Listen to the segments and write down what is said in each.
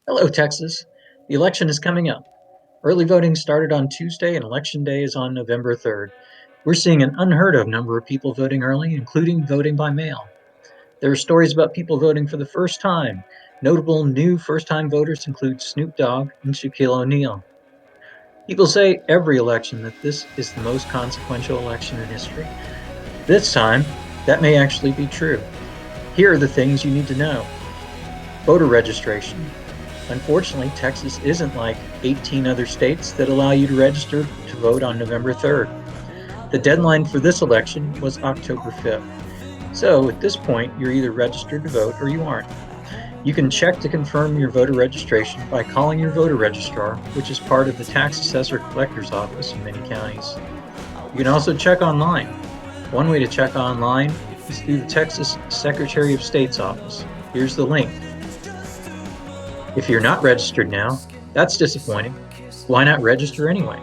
Hello, Texas. The election is coming up. Early voting started on Tuesday and Election Day is on November 3rd. We're seeing an unheard of number of people voting early, including voting by mail. There are stories about people voting for the first time. Notable new first time voters include Snoop Dogg and Shaquille O'Neal. People say every election that this is the most consequential election in history. This time, that may actually be true. Here are the things you need to know. Voter registration. Unfortunately, Texas isn't like 18 other states that allow you to register to vote on November 3rd. The deadline for this election was October 5th. So at this point, you're either registered to vote or you aren't. You can check to confirm your voter registration by calling your voter registrar, which is part of the tax assessor collector's office in many counties. You can also check online. One way to check online is through the Texas Secretary of State's office. Here's the link. If you're not registered now, that's disappointing. Why not register anyway?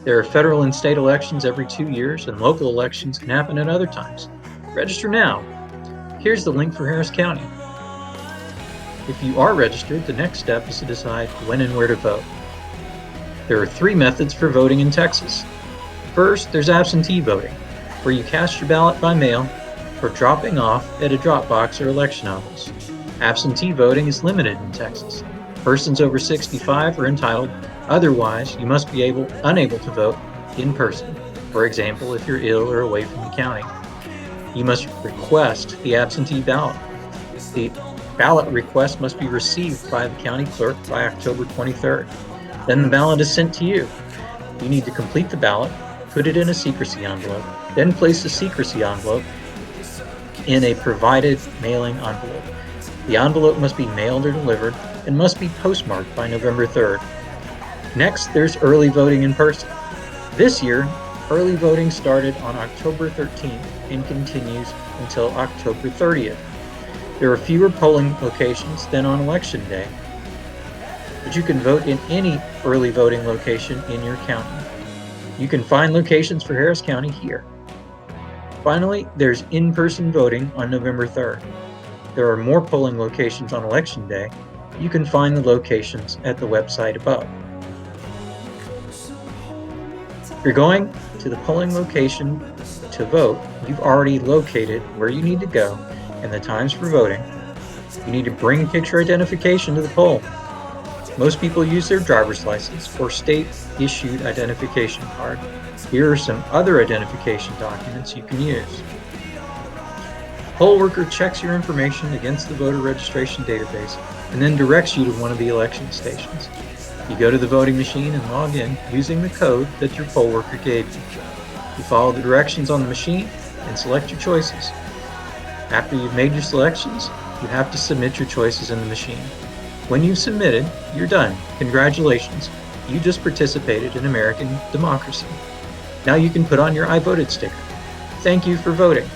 There are federal and state elections every 2 years, and local elections can happen at other times. Register now. Here's the link for Harris County. If you are registered, the next step is to decide when and where to vote. There are 3 methods for voting in Texas. First, there's absentee voting, where you cast your ballot by mail or dropping off at a drop box or election office. Absentee voting is limited in Texas. Persons over 65 are entitled. Otherwise, you must be unable to vote in person. For example, if you're ill or away from the county. You must request the absentee ballot. The ballot request must be received by the county clerk by October 23rd. Then the ballot is sent to you. You need to complete the ballot, put it in a secrecy envelope, then place the secrecy envelope in a provided mailing envelope. The envelope must be mailed or delivered and must be postmarked by November 3rd. Next, there's early voting in person. This year, early voting started on October 13th and continues until October 30th. There are fewer polling locations than on Election Day, but you can vote in any early voting location in your county. You can find locations for Harris County here. Finally, there's in-person voting on November 3rd. There are more polling locations on Election Day. You can find the locations at the website above. If you're going to the polling location to vote, you've already located where you need to go and the times for voting. You need to bring picture identification to the poll. Most people use their driver's license or state-issued identification card. Here are some other identification documents you can use. Poll worker checks your information against the voter registration database and then directs you to one of the election stations. You go to the voting machine and log in using the code that your poll worker gave you. You follow the directions on the machine and select your choices. After you've made your selections, you have to submit your choices in the machine. When you've submitted, you're done. Congratulations. You just participated in American democracy. Now you can put on your I voted sticker. Thank you for voting.